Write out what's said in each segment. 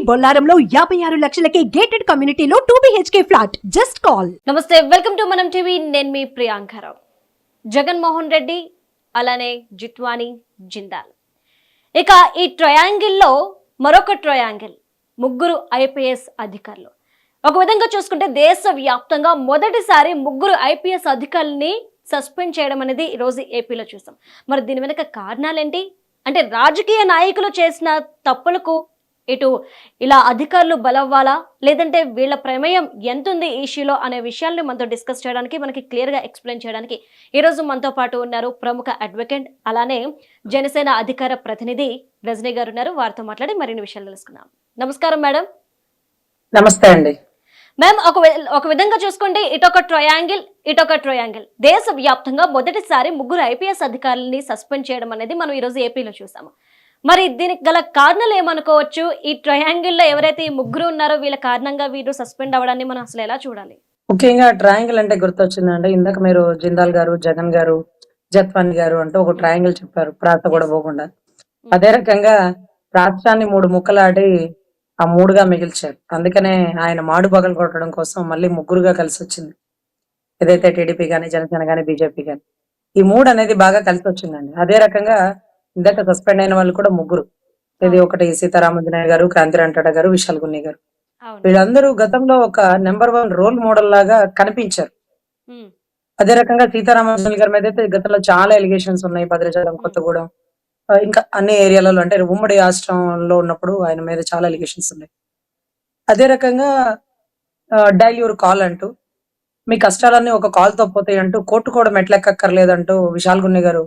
బొల్లారంలో 56 లక్షలకే gated కమ్యూనిటీలో 2 BHK flat. Just call. నమస్తే, welcome to మనం టీవీ. నేను మీ ప్రియాంకరావు. జగన్మోహన్ రెడ్డి అలానే జిత్వానీ జిందాల్. ఇక ఈ ట్రయాంగిల్లో మరొక ట్రయాంగిల్, ముగ్గురు ఐపీఎస్ అధికారులు. ఒక విధంగా చూసుకుంటే దేశవ్యాప్తంగా మొదటిసారి ముగ్గురు ఐపీఎస్ అధికారులని సస్పెండ్ చేయడం అనేది ఈరోజు ఏపీలో చూసాం. మరి దీని వెనక కారణాలేంటి అంటే, రాజకీయ నాయకులు చేసిన తప్పులకు ఇటు ఇలా అధికారులు బలవ్వాలా, లేదంటే వీళ్ళ ప్రమేయం ఎంతుంది ఈ ఇష్యూలో అనే విషయాల్ని మనతో డిస్కస్ చేయడానికి, మనకి క్లియర్గా ఎక్స్ప్లెయిన్ చేయడానికి ఈరోజు మనతో పాటు ఉన్నారు ప్రముఖ అడ్వకేట్ అలానే జనసేన అధికార ప్రతినిధి రజనీ గారు ఉన్నారు. వారితో మాట్లాడి మరిన్ని విషయాలు తెలుసుకుందాం. నమస్కారం మేడం. నమస్తే అండి మ్యామ్. ఒక విధంగా చూసుకుంటే ఇటొక ట్రయాంగిల్ దేశవ్యాప్తంగా మొదటిసారి ముగ్గురు ఐపీఎస్ అధికారులని సస్పెండ్ చేయడం అనేది మనం ఈరోజు ఏపీలో చూసాము. మరి దీనికి గల కారణాలు ఏమనుకోవచ్చు? ఈ ట్రయాంగిల్లో ఎవరైతే ఈ ముగ్గురు ఉన్నారో వీళ్ళ కారణంగా వీరు సస్పెండ్ అవ్వడాన్ని మనం అసలు ఎలా చూడాలి? ముఖ్యంగా ట్రయాంగిల్ అంటే గుర్తొచ్చిందండి. ఇందాక మీరు జిందాల్ గారు, జగన్ గారు, జత్వాని గారు అంటూ ఒక ట్రయాంగిల్ చెప్పారు, ప్రాత కూడా పోకుండా. అదే రకంగా రాష్ట్రాన్ని 3 ముక్కలాడి ఆ 3గా మిగిల్చారు. అందుకనే ఆయన మాడు పగలు కొట్టడం కోసం మళ్ళీ ముగ్గురుగా కలిసి వచ్చింది. ఏదైతే టీడీపీ గానీ, జనసేన గానీ, బీజేపీ గానీ, ఈ 3 అనేది బాగా కలిసి వచ్చిందండి. అదే రకంగా ఇందాక సస్పెండ్ అయిన వాళ్ళు కూడా ముగ్గురు. ఇది ఒకటి సీతారామంజనేయ గారు, క్రాంతి రంటాడ గారు, విశాల్ గున్ని గారు. వీళ్ళందరూ గతంలో ఒక నెంబర్ 1 రోల్ మోడల్ లాగా కనిపించారు. అదే రకంగా సీతారామంజనేయ గారి మీద అయితే గతంలో చాలా ఎలిగేషన్స్ ఉన్నాయి. భద్రాచలం, కొత్తగూడెం, ఇంకా అన్ని ఏరియాలలో, అంటే ఉమ్మడి రాష్ట్రంలో ఉన్నప్పుడు ఆయన మీద చాలా ఎలిగేషన్స్ ఉన్నాయి. అదే రకంగా డైల్ కాల్ అంటూ, మీ కష్టాలన్నీ ఒక కాల్ తో పోతాయి అంటూ, కోర్టు కూడా మెట్లెక్కర్లేదంటూ విశాల్ గున్ని గారు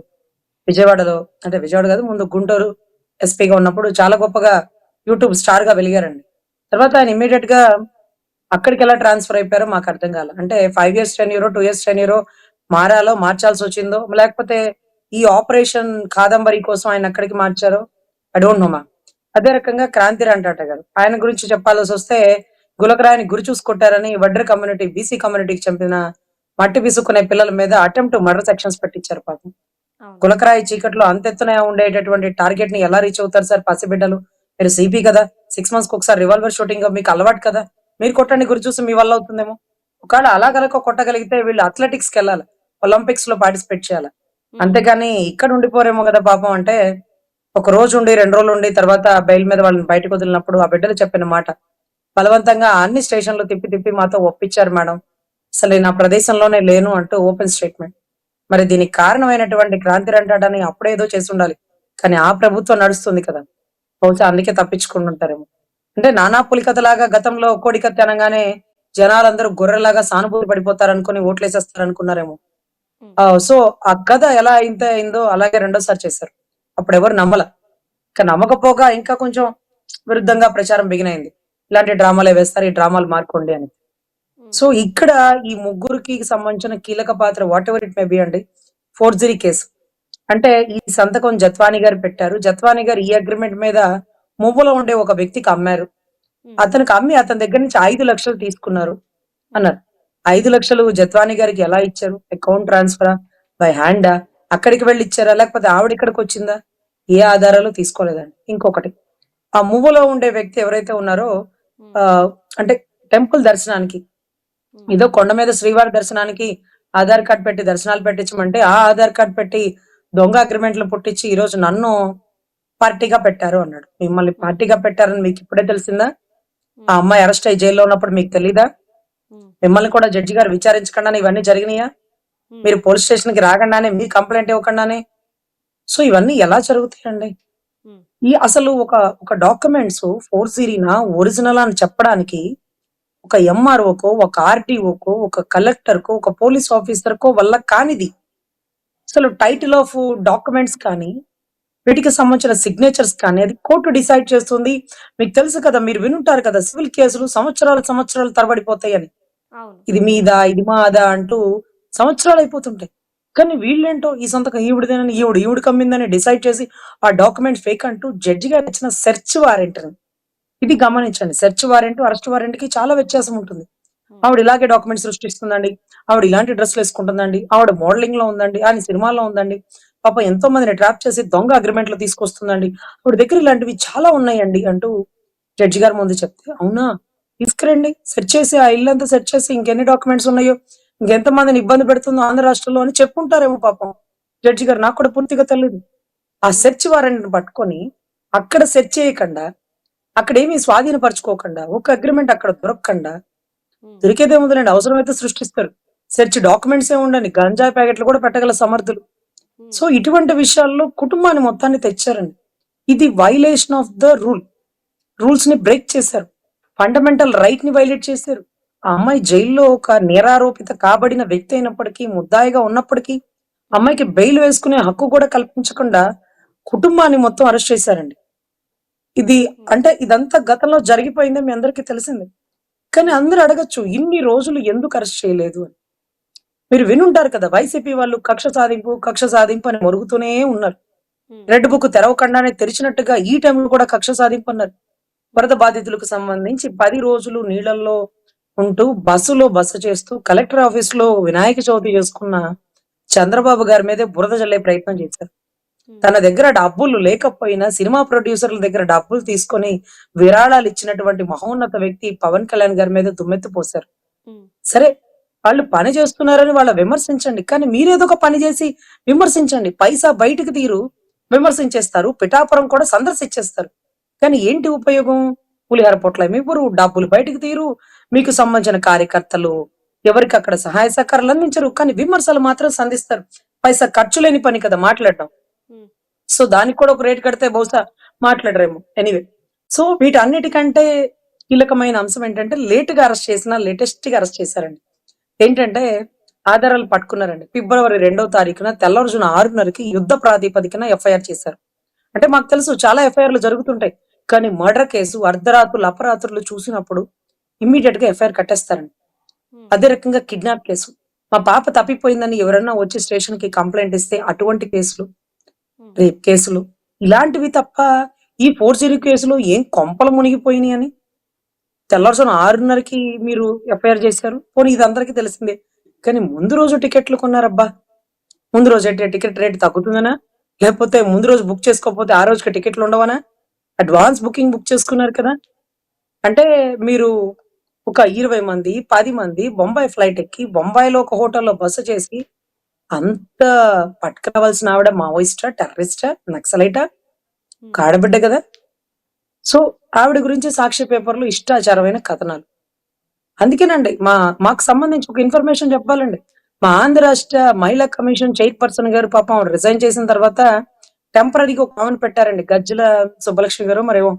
విజయవాడలో, అంటే విజయవాడ కాదు, ముందు గుంటూరు ఎస్పీగా ఉన్నప్పుడు చాలా గొప్పగా యూట్యూబ్ స్టార్ గా వెలిగారండి. తర్వాత ఆయన ఇమీడియట్ గా అక్కడికి ఎలా ట్రాన్స్ఫర్ అయిపోయారో మాకు అర్థం కాల. అంటే 5 years టెన్యూరో 2 years టెన్యూరో మార్చాల్సి వచ్చిందో, లేకపోతే ఈ ఆపరేషన్ కాదంబరి కోసం ఆయన అక్కడికి మార్చారో ఐ డోంట్ నో మా. అదే రకంగా క్రాంతి రంటాట గారు, ఆయన గురించి చెప్పాల్సి వస్తే గులకరాయని గురి చూసుకొట్టారని వడ్డర్ కమ్యూనిటీ, బీసీ కమ్యూనిటీకి చంపిన మట్టి విసుక్కునే పిల్లల మీద అటెంప్ట్ మర్డర్ సెక్షన్స్ పెట్టించారు పాపం. గులకరాయి చీకట్లో అంతెత్తున ఉండేటటువంటి టార్గెట్ ని ఎలా రీచ్ అవుతారు సార్ పసిబిడ్డలు? మీరు సిపి కదా, 6 months ఒకసారి రివాల్వర్ షూటింగ్ మీకు అలవాటు కదా, మీరు కొట్టండి, గురి చూసి మీ వల్ల అవుతుందేమో. ఒకవేళ అలా కనుక కొట్టగలిగితే వీళ్ళు అథ్లెటిక్స్ కి వెళ్ళాలి, ఒలింపిక్స్ లో పార్టిసిపేట్ చేయాలి. అంతేగాని ఇక్కడ ఉండిపోరేమో కదా పాపం. అంటే ఒక రోజు ఉండి 2 రోజులు ఉండి తర్వాత బెయిల్ మీద వాళ్ళని బయటకు వదిలినప్పుడు ఆ బిడ్డలు చెప్పిన మాట, బలవంతంగా అన్ని స్టేషన్లు తిప్పి తిప్పి మాతో ఒప్పించారు మేడం, అసలు నేను ఆ ప్రదేశంలోనే లేను అంటూ ఓపెన్ స్టేట్మెంట్. మరి దీనికి కారణమైనటువంటి క్రాంతి రంటాడని అప్పుడేదో చేసి ఉండాలి, కానీ ఆ ప్రభుత్వం నడుస్తుంది కదా, బహుశా అందుకే తప్పించుకుంటుంటారేమో. అంటే నానా పులికథలాగా గతంలో కోడికత్తి అనగానే జనాలందరూ గొర్రెలాగా సానుభూతి పడిపోతారనుకుని ఓట్లేసేస్తారు అనుకున్నారేమో. సో ఆ కథ ఎలా అయిందో అలాగే రెండోసారి చేశారు. అప్పుడు ఎవరు నమ్మల, ఇంకా నమ్మకపోగా ఇంకా కొంచెం విరుద్ధంగా ప్రచారం బిగినైంది, ఇలాంటి డ్రామాలే వేస్తారు, ఈ డ్రామాలు మార్కోండి అని. సో ఇక్కడ ఈ ముగ్గురికి సంబంధించిన కీలక పాత్ర what ever it may be అండి, ఫోర్జరీ కేసు. అంటే ఈ సంతకం జత్వాని గారు పెట్టారు. జత్వాని గారు ఈ అగ్రిమెంట్ మీద మువ్వలో ఉండే ఒక వ్యక్తికి అమ్మారు. అతనికి అమ్మి అతని దగ్గర నుంచి 5 లక్షలు తీసుకున్నారు అన్నారు. 5 లక్షలు జత్వాని గారికి ఎలా ఇచ్చారు? అకౌంట్ ట్రాన్స్ఫరా, బై హ్యాండా, అక్కడికి వెళ్ళి ఇచ్చారా, లేకపోతే ఆవిడ ఇక్కడికి వచ్చిందా? ఏ ఆధారాలు తీసుకోలేదండి. ఇంకొకటి, ఆ మువ్వలో ఉండే వ్యక్తి ఎవరైతే ఉన్నారో అంటే టెంపుల్ దర్శనానికి, ఏదో కొండ మీద శ్రీవారి దర్శనానికి ఆధార్ కార్డ్ పెట్టి దర్శనాలు పెట్టించమంటే ఆ ఆధార్ కార్డ్ పెట్టి దొంగ అగ్రిమెంట్లు పుట్టించి ఈ రోజు నన్ను పార్టీగా పెట్టారు అన్నాడు. మిమ్మల్ని పార్టీగా పెట్టారని మీకు ఇప్పుడే తెలిసిందా? ఆ అమ్మాయి అరెస్ట్ అయ్యి జైల్లో ఉన్నప్పుడు మీకు తెలీదా? మిమ్మల్ని కూడా జడ్జి గారు విచారించకుండానే ఇవన్నీ జరిగినాయా? మీరు పోలీస్ స్టేషన్ కి రాకుండానే, మీ కంప్లైంట్ ఇవ్వకుండానే? సో ఇవన్నీ ఎలా జరుగుతాయండి? ఈ అసలు ఒక డాక్యుమెంట్స్ ఫోర్జరీనా ఒరిజినల్ అని చెప్పడానికి ఒక ఎంఆర్ఓకో, ఒక ఆర్టీఓకో, ఒక కలెక్టర్కో, ఒక పోలీస్ ఆఫీసర్కో వల్ల కానిది. అసలు టైటిల్ ఆఫ్ డాక్యుమెంట్స్ కానీ, వీటికి సంబంధించిన సిగ్నేచర్స్ కానీ అది కోర్టు డిసైడ్ చేస్తుంది. మీకు తెలుసు కదా, మీరు వినుంటారు కదా, సివిల్ కేసులు సంవత్సరాలు తరబడిపోతాయి అని. ఇది మీదా, ఇది మాదా అంటూ సంవత్సరాలు అయిపోతుంటాయి. కానీ వీళ్ళేంటో ఈ సంతకం ఈవిడదేనని, ఈవిడికి అమ్మిందని డిసైడ్ చేసి ఆ డాక్యుమెంట్ ఫేక్ అంటూ జడ్జి గారు ఇచ్చిన సెర్చ్ వారెంట్. ఇది గమనించండి, సెర్చ్ వారెంట్, అరెస్ట్ వారెంట్ కి చాలా వ్యత్యాసం ఉంటుంది. ఆవిడ ఇలాగే డాక్యుమెంట్ సృష్టిస్తుందండి, ఆవిడ ఇలాంటి డ్రెస్లు వేసుకుంటుందండి, ఆవిడ మోడలింగ్ లో ఉందండి, ఆయన సినిమాల్లో ఉందండి, పాప ఎంతో మందిని ట్రాప్ చేసి దొంగ అగ్రిమెంట్లు తీసుకొస్తుందండి, ఆవిడ దగ్గర ఇలాంటివి చాలా ఉన్నాయండి అంటూ జడ్జి గారి ముందు చెప్తే, అవునా తీసుకురండి, సెర్చ్ చేసి ఆ ఇల్లు అంతా సెర్చ్ చేసి ఇంకెన్ని డాక్యుమెంట్స్ ఉన్నాయో, ఇంకెంత మందిని ఇబ్బంది పెడుతుందో ఆంధ్ర రాష్ట్రంలో అని చెప్పుంటారేమో పాపం జడ్జి గారు. నాకు కూడా పూర్తిగా తెలియదు. ఆ సెర్చ్ వారెంట్ పట్టుకొని అక్కడ సెర్చ్ చేయకుండా, అక్కడ ఏమీ స్వాధీనపరచుకోకుండా, ఒక అగ్రిమెంట్ అక్కడ దొరకకుండా, దొరికేదేముందండి, అవసరమైతే సృష్టిస్తారు. సెర్చ్ డాక్యుమెంట్స్ ఏ ఉండని గంజాయి ప్యాకెట్లు కూడా పెట్టగల సమర్థులు. సో ఇటువంటి విషయాల్లో కుటుంబాన్ని మొత్తాన్ని తెచ్చారండి. ఇది వైలేషన్ ఆఫ్ ద రూల్స్ ని బ్రేక్ చేశారు. ఫండమెంటల్ రైట్ ని వైలేట్ చేశారు. ఆ అమ్మాయి జైల్లో ఒక నేరారోపిత కాబడిన వ్యక్తి అయినప్పటికీ, ముద్దాయిగా ఉన్నప్పటికీ, అమ్మాయికి బెయిల్ వేసుకునే హక్కు కూడా కల్పించకుండా కుటుంబాన్ని మొత్తం అరెస్ట్ చేశారండి. ఇది అంటే ఇదంతా గతంలో జరిగిపోయిందే మీ అందరికీ తెలిసిందే. కానీ అందరూ అడగచ్చు, ఇన్ని రోజులు ఎందుకు అరెస్ట్ చేయలేదు అని. మీరు వినుంటారు కదా, వైసీపీ వాళ్ళు కక్ష సాధింపు అని మొరుగుతూనే ఉన్నారు. రెడ్ బుక్ తెరవకుండానే తెరిచినట్టుగా ఈ టైంలో కూడా కక్ష సాధింపు అన్నారు. వరద బాధితులకు సంబంధించి 10 రోజులు నీళ్లలో ఉంటూ బస్సులో బస చేస్తూ కలెక్టర్ ఆఫీస్ లో వినాయక చవితి చేసుకున్న చంద్రబాబు గారి మీదే బురద జల్లే ప్రయత్నం చేశారు. తన దగ్గర డబ్బులు లేకపోయినా సినిమా ప్రొడ్యూసర్ల దగ్గర డబ్బులు తీసుకొని విరాళాలు ఇచ్చినటువంటి మహోన్నత వ్యక్తి పవన్ కళ్యాణ్ గారి మీద దుమ్మెత్తి పోశారు. సరే, వాళ్ళు పని చేస్తున్నారని వాళ్ళ విమర్శించండి, కానీ మీరేదో ఒక పని చేసి విమర్శించండి. పైసా బయటకు తీరు విమర్శించేస్తారు, పిఠాపురం కూడా సందర్శించేస్తారు. కానీ ఏంటి ఉపయోగం? పులిహార పొట్ల ఇవ్వరు, డబ్బులు బయటకు తీరు, మీకు సంబంధించిన కార్యకర్తలు ఎవరికి అక్కడ సహాయ సహకారాలు అందించరు, కానీ విమర్శలు మాత్రం సంధిస్తారు. పైసా ఖర్చు లేని పని కదా మాట్లాడడం. సో దానికి కూడా ఒక రేట్ కడితే బహుశా మాట్లాడరేమో. ఎనీవే, సో వీటన్నిటికంటే కీలకమైన అంశం ఏంటంటే లేట్ గా అరెస్ట్ చేసిన లేటెస్ట్ గా అరెస్ట్ చేశారండి. ఏంటంటే ఆధారాలు పట్టుకున్నారండి. ఫిబ్రవరి 2వ తారీఖున తెల్లవారుజామున 6:30కి యుద్ధ ప్రాతిపదికన ఎఫ్ఐఆర్ చేశారు. అంటే మాకు తెలుసు చాలా ఎఫ్ఐఆర్లు జరుగుతుంటాయి, కానీ మర్డర్ కేసు అర్ధరాత్రులు అపరాత్రులు చూసినప్పుడు ఇమ్మీడియట్ గా ఎఫ్ఐఆర్ కట్టేస్తారండి. అదే రకంగా కిడ్నాప్ కేసు, మా పాప తప్పిపోయిందని ఎవరన్నా వచ్చి స్టేషన్ కి కంప్లైంట్ ఇస్తే అటువంటి కేసులు, రేప్ కేసులు, ఇలాంటివి తప్ప ఈ ఫోర్జరీ కేసులో ఏం కొంపలు మునిగిపోయినాయి అని తెల్లవారుజామున 6:30కి మీరు ఎఫ్ఐఆర్ చేశారు. పోనీ ఇది అందరికీ తెలిసిందే, కానీ ముందు రోజు టికెట్లు కొన్నారబ్బా. ముందు రోజు అయితే టికెట్ రేట్ తగ్గుతుందనా, లేకపోతే ముందు రోజు బుక్ చేసుకోకపోతే ఆ రోజుకి టికెట్లు ఉండవనా? అడ్వాన్స్ బుక్ చేసుకున్నారు కదా. అంటే మీరు ఒక 20 మంది 10 మంది బొంబాయి ఫ్లైట్ ఎక్కి బొంబాయిలో ఒక హోటల్లో బస చేసి అంత పట్టుకురావాల్సిన ఆవిడ మావోయిస్టా, టెర్రరిస్టా, నక్సలైటా, కాడబిడ్డ కదా. సో ఆవిడ గురించి సాక్షి పేపర్లు ఇష్టాచారమైన కథనాలు. అందుకేనండి మాకు సంబంధించి ఒక ఇన్ఫర్మేషన్ చెప్పాలండి. మా ఆంధ్ర రాష్ట్ర మహిళా కమిషన్ చైర్పర్సన్ గారు పాపం రిజైన్ చేసిన తర్వాత టెంపరీగా ఒక ఆమెను పెట్టారండి, గజ్జల సుబ్బలక్ష్మి గారు, మరేమో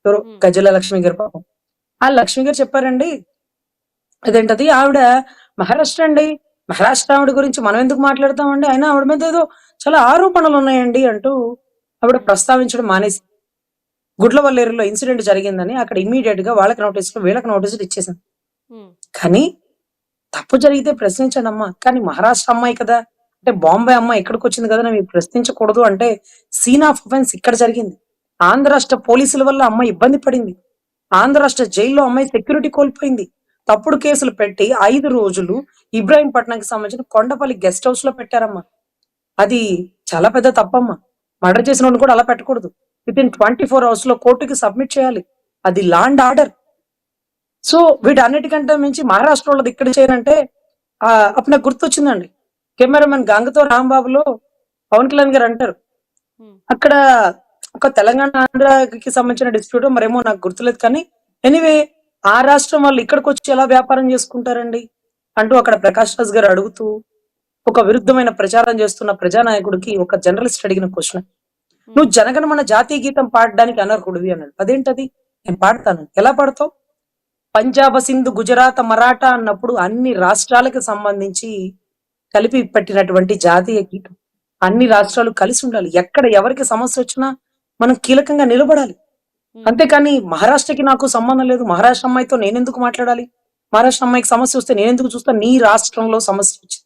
ఎవరు గజ్జల లక్ష్మి గారు. పాపం ఆ లక్ష్మి గారు చెప్పారండి, అదేంటది ఆవిడ మహారాష్ట్ర అండి, మహారాష్ట్ర ఆవిడ గురించి మనం ఎందుకు మాట్లాడతామండి, అయినా ఆవిడ మీద ఏదో చాలా ఆరోపణలు ఉన్నాయండి అంటూ ఆవిడ ప్రస్తావించడం మానేసి గుడ్లవల్లేరులో ఇన్సిడెంట్ జరిగిందని అక్కడ ఇమ్మీడియట్ గా వాళ్ళకి నోటీసులు వీళ్ళకి నోటీసులు ఇచ్చేసాను. కానీ తప్పు జరిగితే ప్రశ్నించండి అమ్మా, కానీ మహారాష్ట్ర అమ్మాయి కదా, అంటే బాంబే అమ్మాయి ఎక్కడికి వచ్చింది కదా మీరు ప్రశ్నించకూడదు అంటే సీన్ ఆఫ్ అఫెన్స్ ఇక్కడ జరిగింది. ఆంధ్ర రాష్ట్ర పోలీసుల వల్ల అమ్మాయి ఇబ్బంది పడింది. ఆంధ్ర రాష్ట్ర జైల్లో అమ్మాయి సెక్యూరిటీ కోల్పోయింది. తప్పుడు కేసులు పెట్టి 5 రోజులు ఇబ్రాహీంపట్నంకి సంబంధించిన కొండపల్లి గెస్ట్ హౌస్ లో పెట్టారమ్మా. అది చాలా పెద్ద తప్పమ్మా. మర్డర్ చేసిన వాళ్ళు కూడా అలా పెట్టకూడదు. వితిన్ 24 hours లో కోర్టుకి సబ్మిట్ చేయాలి. అది లా అండ్ ఆర్డర్. సో వీటన్నిటికంటే మించి మహారాష్ట్ర వాళ్ళది ఇక్కడ చేయాలంటే అప్పుడు నాకు గుర్తొచ్చిందండి, కెమెరామెన్ గంగతో రాంబాబులో పవన్ కళ్యాణ్ గారు అంటారు, అక్కడ ఒక తెలంగాణ ఆంధ్రకి సంబంధించిన డిస్ప్యూట్ మరేమో నాకు గుర్తులేదు, కానీ ఎనీవే ఆ రాష్ట్రం వాళ్ళు ఇక్కడికి వచ్చి ఎలా వ్యాపారం చేసుకుంటారండి అంటూ అక్కడ ప్రకాష్ రాజ్ గారు అడుగుతూ ఒక విరుద్ధమైన ప్రచారం చేస్తున్న ప్రజానాయకుడికి ఒక జర్నలిస్ట్ అడిగిన క్వశ్చన్, నువ్వు జనగణమన జాతీయ గీతం పాడడానికి అనర్హుడివి అన్నాడు. అదేంటది? నేను పాడతాను. ఎలా పాడతావు? పంజాబ్, సింధు, గుజరాత్, మరాఠా అన్నప్పుడు అన్ని రాష్ట్రాలకు సంబంధించి కలిపి పెట్టినటువంటి జాతీయ గీతం. అన్ని రాష్ట్రాలు కలిసి ఉండాలి. ఎక్కడ ఎవరికి సమస్య వచ్చినా మనం కీలకంగా నిలబడాలి. అంతేకాని మహారాష్ట్రకి నాకు సంబంధం లేదు, మహారాష్ట్ర అమ్మాయితో నేనెందుకు మాట్లాడాలి, మహారాష్ట్ర అమ్మాయికి సమస్య వస్తే నేనెందుకు చూస్తా, నీ రాష్ట్రంలో సమస్య వచ్చింది,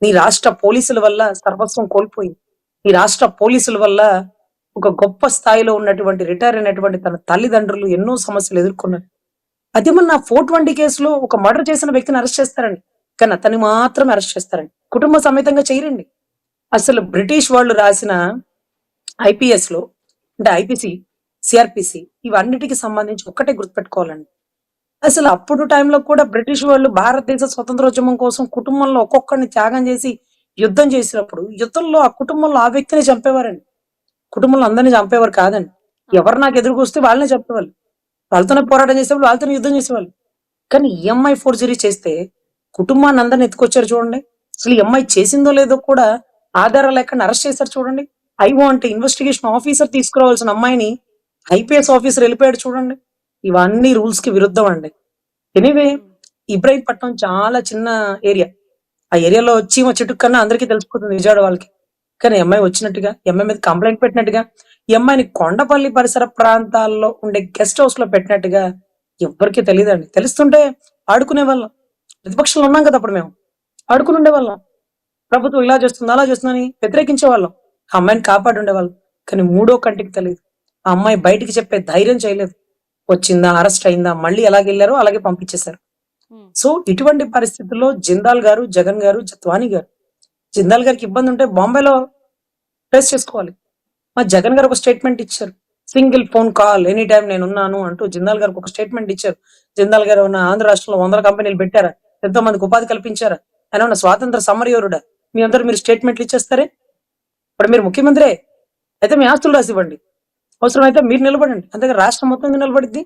నీ రాష్ట్ర పోలీసుల వల్ల సర్వస్వం కోల్పోయింది, ఈ రాష్ట్ర పోలీసుల వల్ల ఒక గొప్ప స్థాయిలో ఉన్నటువంటి రిటైర్ అయినటువంటి తన తల్లిదండ్రులు ఎన్నో సమస్యలు ఎదుర్కొన్నారు. అదేమన్నా 420 కేసులో ఒక మర్డర్ చేసిన వ్యక్తిని అరెస్ట్ చేస్తారండి, కానీ అతన్ని మాత్రమే అరెస్ట్ చేస్తారండి, కుటుంబ సమేతంగా చేయరండి. అసలు బ్రిటిష్ వాళ్ళు రాసిన IPS లో అంటే IPC సిఆర్పిసి ఇవన్నిటికి సంబంధించి ఒక్కటే గుర్తుపెట్టుకోవాలండి. అసలు అప్పుడు టైంలో కూడా బ్రిటిష్ వాళ్ళు భారతదేశ స్వతంత్రోద్యమం కోసం కుటుంబంలో ఒక్కొక్కరిని త్యాగం చేసి యుద్ధం చేసినప్పుడు, యుద్ధంలో ఆ కుటుంబంలో ఆ వ్యక్తిని చంపేవారండి. కుటుంబంలో అందరిని చంపేవారు కాదండి. ఎవరు నాకు ఎదురుకొస్తే వాళ్ళనే చంపేవాళ్ళు. వాళ్ళతోనే పోరాటం చేసేవాళ్ళు, వాళ్ళతోనే యుద్ధం చేసేవాళ్ళు. కానీ ఈ అమ్మాయి ఫోర్జరీ చేస్తే కుటుంబాన్ని అందరిని ఎత్తుకొచ్చారు చూడండి. అసలు ఈ అమ్మాయి చేసిందో లేదో కూడా ఆధారాలు లేకుండా అరెస్ట్ చేశారు చూడండి. ఐఓ అంటే ఇన్వెస్టిగేషన్ ఆఫీసర్ తీసుకురావాల్సిన అమ్మాయిని ఐపీఎస్ ఆఫీసర్ వెళ్ళిపోయాడు చూడండి. ఇవన్నీ రూల్స్ కి విరుద్ధం అండి. ఎనీవే, ఇబ్రాహీంపట్నం చాలా చిన్న ఏరియా. ఆ ఏరియాలో చీమ చెట్టు కన్నా అందరికీ తెలిసిపోతుంది విజయవాడ వాళ్ళకి. కానీ ఈ అమ్మాయి వచ్చినట్టుగా, ఈ అమ్మాయి మీద కంప్లైంట్ పెట్టినట్టుగా, ఈ అమ్మాయిని కొండపల్లి పరిసర ప్రాంతాల్లో ఉండే గెస్ట్ హౌస్ లో పెట్టినట్టుగా ఎవ్వరికీ తెలియదండి. తెలుస్తుంటే ఆడుకునే వాళ్ళం. ప్రతిపక్షంలో ఉన్నాం కదా అప్పుడు మేము. ఆడుకుని ఉండేవాళ్ళం. ప్రభుత్వం ఇలా చేస్తుంది, అలా చేస్తుందని వ్యతిరేకించే వాళ్ళం. ఆ అమ్మాయిని కాపాడి ఉండేవాళ్ళం. కానీ మూడో కంటికి తెలియదు. ఆ అమ్మాయి బయటికి చెప్పే ధైర్యం చేయలేదు. వచ్చిందా, అరెస్ట్ అయిందా, మళ్ళీ ఎలాగ వెళ్ళారో అలాగే పంపించేశారు. సో ఇటువంటి పరిస్థితుల్లో జిందాల్ గారు, జగన్ గారు, జత్వానీ గారు, జిందాల్ గారికి ఇబ్బంది ఉంటే బాంబేలో ఫేస్ చేసుకోవాలి. మా జగన్ గారు ఒక స్టేట్మెంట్ ఇచ్చారు. Single phone call any time నేను ఉన్నాను అంటూ జిందాల్ గారికి ఒక స్టేట్మెంట్ ఇచ్చారు. జిందాల్ గారు ఉన్న ఆంధ్ర రాష్ట్రంలో 100 కంపెనీలు పెట్టారా? ఎంతో మందికి ఉపాధి కల్పించారా? ఆయన ఉన్న స్వాతంత్ర సమరయోరుడా? మీ అందరూ మీరు స్టేట్మెంట్లు ఇచ్చేస్తారే? ఇప్పుడు మీరు ముఖ్యమంత్రే అయితే మీ ఆస్తులు రాసి ఇవ్వండి. అవసరమైతే మీరు నిలబడండి. అంతేగా రాష్ట్రం మొత్తం నిలబడిద్ది.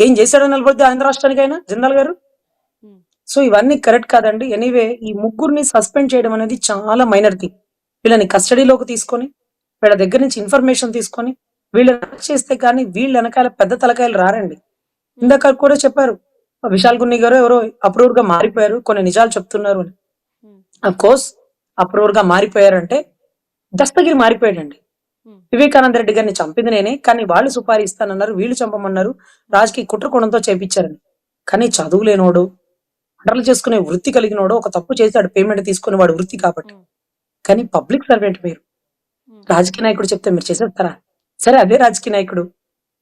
ఏం చేశాడో నిలబడిద్ది ఆంధ్ర రాష్ట్రానికైనా జిందాల్ గారు. సో ఇవన్నీ కరెక్ట్ కాదండి. ఎనీవే, ఈ ముగ్గురిని సస్పెండ్ చేయడం అనేది చాలా మైనర్ థింగ్. వీళ్ళని కస్టడీలోకి తీసుకొని, వీళ్ళ దగ్గర నుంచి ఇన్ఫర్మేషన్ తీసుకొని, వీళ్ళని అరెస్ట్ చేస్తే కానీ వీళ్ళ వెనకాల పెద్ద తలకాయలు రారండి. ఇందాక కూడా చెప్పారు, విశాల్ గున్ని గారు ఎవరో అప్రూవర్ గా మారిపోయారు, కొన్ని నిజాలు చెప్తున్నారు అని. అఫ్ కోర్స్ అప్రూవర్ గా మారిపోయారంటే దస్తగిరి మారిపోయాడండి. వివేకానంద రెడ్డి గారిని చంపింది నేనే, కానీ వాళ్ళు సుపారీ ఇస్తానన్నారు, వీళ్ళు చంపమన్నారు, రాజకీయ కుట్రకోణంతో చేపించారని. కానీ చదువు లేనోడు, మర్డర్లు చేసుకునే వృత్తి కలిగినోడు ఒక తప్పు చేశాడు, పేమెంట్ తీసుకుని వాడు వృత్తి కాబట్టి. కానీ పబ్లిక్ సర్వెంట్ మీరు, రాజకీయ నాయకుడు చెప్తే మీరు చేసేస్తారా? సరే, అదే రాజకీయ నాయకుడు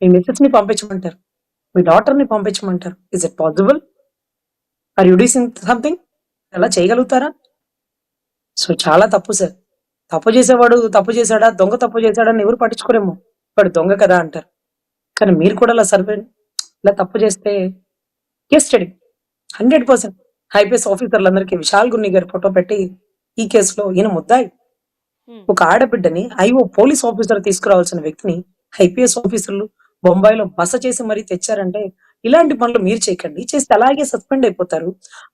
మీ మిస్సెస్ ని పంపించమంటారు, మీ డాటర్ ని పంపించమంటారు. Is it possible? Are you doing something? ఎలా చేయగలుగుతారా? సో చాలా తప్పు సార్. తప్పు చేసేవాడు తప్పు చేశాడా, దొంగ తప్పు చేశాడని ఎవరు పట్టించుకోరేమో, వాడు దొంగ కదా అంటారు. కానీ మీరు కూడా ఇలా సర్వెంట్ ఇలా తప్పు చేస్తే కేస్ స్టడీ 100% ఐపీఎస్ ఆఫీసర్లందరికీ విశాల్ గున్ని గారి ఫోటో పెట్టి ఈ కేసులో ఈయన ముద్దాయి. ఒక ఆడబిడ్డని ఐఓ పోలీస్ ఆఫీసర్ తీసుకురావాల్సిన వ్యక్తిని ఐపీఎస్ ఆఫీసర్లు బొంబాయిలో బస చేసి మరీ తెచ్చారంటే ఇలాంటి పనులు మీరు చేయకండి. చేస్తే అలాగే సస్పెండ్ అయిపోతారు.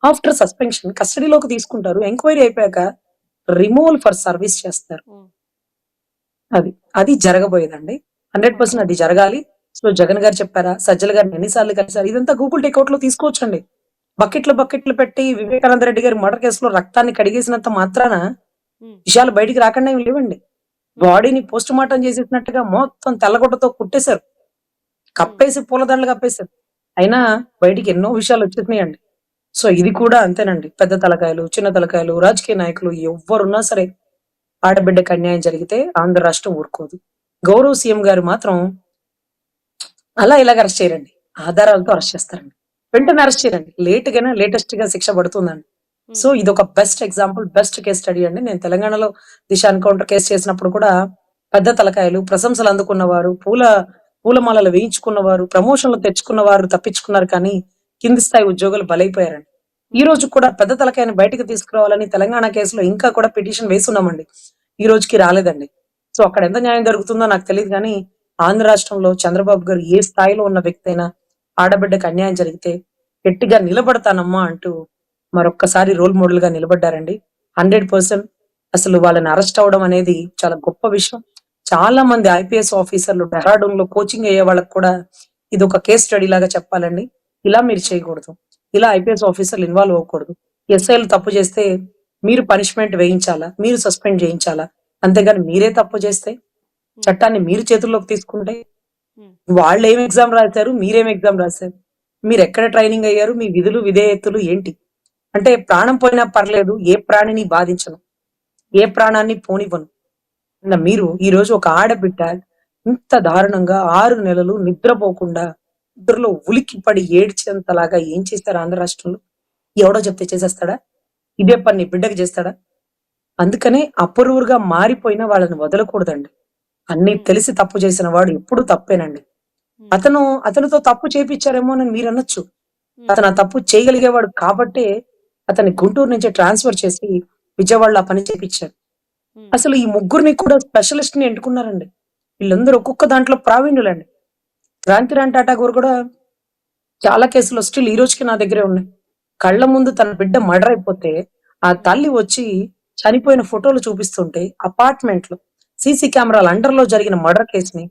ఆఫ్టర్ సస్పెన్షన్ కస్టడీలోకి తీసుకుంటారు. ఎంక్వైరీ అయిపోయాక రిమూవల్ ఫర్ సర్వీస్ చేస్తారు. అది జరగబోయేదండి. 100% అది జరగాలి. సో జగన్ గారు చెప్పారా, సజ్జల గారిని ఎన్నిసార్లు కలిసారు, ఇదంతా గూగుల్ టేక్అవుట్ లో తీసుకోవచ్చండి. బకెట్లు పెట్టి వివేకానంద రెడ్డి గారి మర్డర్ కేసులో రక్తాన్ని కడిగేసినంత మాత్రాన విషయాలు బయటికి రాకుండా ఏమి లేవండి. బాడీని పోస్ట్ మార్టం చేసేసినట్టుగా మొత్తం తెల్లగొట్టతో కుట్టేశారు, కప్పేసి పూలదండలు కప్పేశారు. అయినా బయటికి ఎన్నో విషయాలు వచ్చేసినాయండి. సో ఇది కూడా అంతేనండి. పెద్ద తలకాయలు, చిన్న తలకాయలు, రాజకీయ నాయకులు ఎవరున్నా సరే ఆడబిడ్డకి అన్యాయం జరిగితే ఆంధ్ర రాష్ట్రం ఊరుకోదు. గౌరవ్ సీఎం గారు మాత్రం అలా ఇలాగ అరెస్ట్ చేయరండి, ఆధారాలతో అరెస్ట్ చేస్తారండి. వెంటనే అరెస్ట్ చేయరండి, లేటెస్ట్ గా శిక్ష పడుతుందండి. సో ఇది ఒక best example, best case study అండి. నేను తెలంగాణలో దిశ ఎన్కౌంటర్ కేసు చేసినప్పుడు కూడా పెద్ద తలకాయలు, ప్రశంసలు అందుకున్నవారు, పూలమాలలు వేయించుకున్నవారు, ప్రమోషన్లు తెచ్చుకున్నవారు తప్పించుకున్నారు, కానీ కింది స్థాయి ఉద్యోగులు బలైపోయారండి. ఈ రోజు కూడా పెద్ద తలకాయని బయటకు తీసుకురావాలని తెలంగాణ కేసులో ఇంకా కూడా పిటిషన్ వేస్తున్నామండి. ఈ రోజుకి రాలేదండి. సో అక్కడ ఎంత న్యాయం జరుగుతుందో నాకు తెలియదు, కానీ ఆంధ్ర రాష్ట్రంలో చంద్రబాబు గారు ఏ స్థాయిలో ఉన్న వ్యక్తి అయినా ఆడబిడ్డకు అన్యాయం జరిగితే గట్టిగా నిలబడతానమ్మా అంటూ మరొక్కసారి రోల్ మోడల్ గా నిలబడ్డారండి. 100% అసలు వాళ్ళని అరెస్ట్ అవడం అనేది చాలా గొప్ప విషయం. చాలా మంది ఐపీఎస్ ఆఫీసర్లు డెహ్రాడూన్ లో కోచింగ్ అయ్యే వాళ్ళకి కూడా ఇది ఒక కేస్ స్టడీ లాగా చెప్పాలండి. ఇలా మీరు చేయకూడదు, ఇలా ఐపీఎస్ ఆఫీసర్లు ఇన్వాల్వ్ అవ్వకూడదు. ఎస్ఐలు తప్పు చేస్తే మీరు పనిష్మెంట్ వేయించాలా, మీరు సస్పెండ్ చేయించాలా, అంతేగాని మీరే తప్పు చేస్తే చట్టాన్ని మీరు చేతుల్లోకి తీసుకుంటే వాళ్ళు ఏం ఎగ్జామ్ రాశారు, మీరేం ఎగ్జామ్ రాశారు, మీరు ఎక్కడ ట్రైనింగ్ అయ్యారు, మీ విధులు విధేయతలు ఏంటి? అంటే ప్రాణం పోయినా పర్లేదు, ఏ ప్రాణిని బాధించను, ఏ ప్రాణాన్ని పోనివ్వను. మీరు ఈ రోజు ఒక ఆడబిడ్డ ఇంత దారుణంగా 6 నెలలు నిద్రపోకుండా నిద్రలో ఉలిక్కి పడి ఏడ్చేంతలాగా ఏం చేస్తారు ఆంధ్ర రాష్ట్రంలో? ఎవడో చెప్తే చేసేస్తాడా? ఇదే పని బిడ్డకి చేస్తాడా? అందుకనే అపూర్వుగా మారిపోయిన వాళ్ళని వదలకూడదండి. అన్ని తెలిసి తప్పు చేసిన వాడు ఎప్పుడు తప్పేనండి. అతనితో తప్పు చేపిచ్చారేమో అని మీరు అనొచ్చు. అతను ఆ తప్పు చేయగలిగేవాడు కాబట్టే అతన్ని గుంటూరు నుంచి ట్రాన్స్ఫర్ చేసి విజయవాడలో ఆ పని చేపిచ్చారు. అసలు ఈ ముగ్గురిని కూడా స్పెషలిస్ట్ ని ఎన్నుకున్నారండి. వీళ్ళందరూ ఒక్కొక్క దాంట్లో ప్రావీణ్యులండి. క్రాంతిరామ్ టాటాగూర్ కూడా చాలా కేసులు స్టిల్ ఈ రోజుకి నా దగ్గరే ఉన్నాయి. కళ్ళ ముందు తన బిడ్డ మర్డర్ అయిపోతే ఆ తల్లి వచ్చి చనిపోయిన ఫోటోలు చూపిస్తుంటే అపార్ట్మెంట్ లో సీసీ కెమెరాల అండర్ లో జరిగిన మర్డర్ కేసుని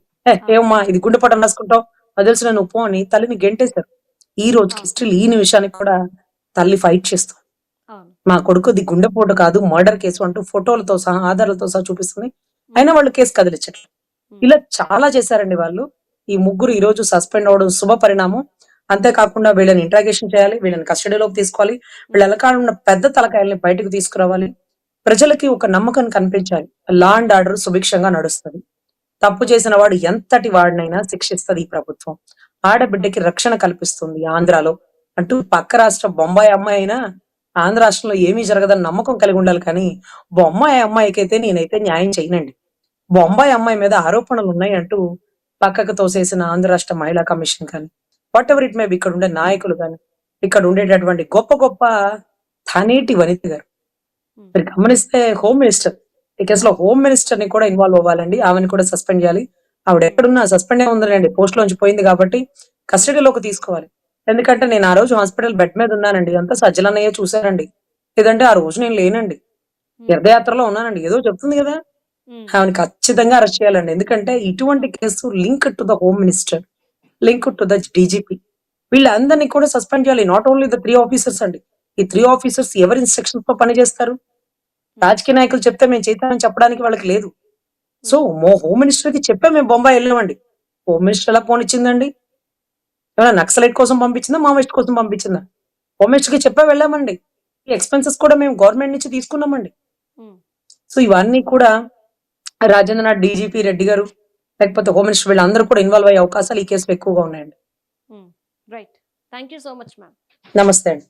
ఏమమ్మా ఇది గుండెపటం రాసుకుంటావు వదిలిసిన నువ్వు పో అని తల్లిని గెంటేశారు. ఈ రోజుకి స్టిల్ ఈ నిమిషానికి కూడా తల్లి ఫైట్ చేస్తాం. మా కొడుకుది గుండెపోటు కాదు మర్డర్ కేసు అంటూ ఫోటోలతో సహా ఆధారాలతో సహా చూపిస్తుంది. అయినా వాళ్ళు కేసు కదిలించట్లేదు. ఇలా చాలా చేశారండి వాళ్ళు. ఈ ముగ్గురు ఈ రోజు సస్పెండ్ అవడం శుభ పరిణామం. అంతేకాకుండా వీళ్ళని ఇంట్రాగేషన్ చేయాలి, వీళ్ళని కస్టడీలోకి తీసుకోవాలి, వీళ్ళ వెనకాల ఉన్న పెద్ద తలకాయల్ని బయటకు తీసుకురావాలి. ప్రజలకి ఒక నమ్మకం కనిపించాలి. లా అండ్ ఆర్డర్ సుభిక్షంగా నడుస్తుంది. తప్పు చేసిన వాడు ఎంతటి వాడినైనా శిక్షిస్తుంది ఈ ప్రభుత్వం. ఆడబిడ్డకి రక్షణ కల్పిస్తుంది ఆంధ్రాలో అంటూ పక్క రాష్ట్ర బొంబాయి అమ్మాయి అయినా ఆంధ్ర రాష్ట్రంలో ఏమీ జరగదని నమ్మకం కలిగి ఉండాలి. కానీ బొంబాయి అమ్మాయికైతే నేనైతే న్యాయం చేయనండి. బొంబాయి అమ్మాయి మీద ఆరోపణలు ఉన్నాయి అంటూ పక్కకు తోసేసిన ఆంధ్ర రాష్ట్ర మహిళా కమిషన్ కానీ what ever it may be, ఇక్కడ ఉండే నాయకులు కానీ ఇక్కడ ఉండేటటువంటి గొప్ప గొప్ప థానేటి వనిత గారు మీరు గమనిస్తే హోమ్ మినిస్టర్ ఈ కేసులో హోమ్ మినిస్టర్ ని కూడా ఇన్వాల్వ్ అవ్వాలండి. ఆమెను కూడా సస్పెండ్ చేయాలి. ఆవిడ ఎక్కడున్నా సస్పెండ్ ఉందండి, పోస్ట్ లోంచి పోయింది కాబట్టి కస్టడీలోకి తీసుకోవాలి. ఎందుకంటే నేను ఆ రోజు హాస్పిటల్ బెడ్ మీద ఉన్నానండి, అంతా సజ్జలన్నయ్య చూశారండి. లేదంటే ఆ రోజు నేను లేనండి, తీర్థయాత్రలో ఉన్నానండి. ఏదో చెప్తుంది కదా, ఆమెను ఖచ్చితంగా అరెస్ట్ చేయాలండి. ఎందుకంటే ఇటువంటి case link to the home minister, link to the DGP, వీళ్ళందరినీ కూడా సస్పెండ్ చేయాలి. నాట్ ఓన్లీ ద 3 ఆఫీసర్స్ అండి. ఈ 3 ఆఫీసర్స్ ఎవరి ఇన్స్ట్రక్షన్స్ తో పనిచేస్తారు? రాజకీయ నాయకులు చెప్తే మేము చేస్తామని చెప్పడానికి వాళ్ళకి లేదు. సో హోమ్ మినిస్టర్ కి చెప్పే మేము బొంబాయి వెళ్ళామండి. హోమ్ మినిస్టర్ ఎలా పోనిచ్చిందండి? ఏమైనా నక్సలైట్ కోసం పంపించిందా, మావోయిస్ట్ కోసం పంపించిందా? హోమ్ మినిస్టర్ కి చెప్పే వెళ్ళామండి. ఈ ఎక్స్పెన్సెస్ కూడా మేము గవర్నమెంట్ నుంచి తీసుకున్నామండి. సో ఇవన్నీ కూడా రాజేంద్రనాథ్, డీజీపీ రెడ్డి గారు, లేకపోతే హోమ్ మినిస్టర్ వీళ్ళందరూ కూడా ఇన్వాల్వ్ అయ్యే అవకాశాలు ఈ కేసులో ఎక్కువగా ఉన్నాయండి. Right, thank you so much ma'am. నమస్తే అండి.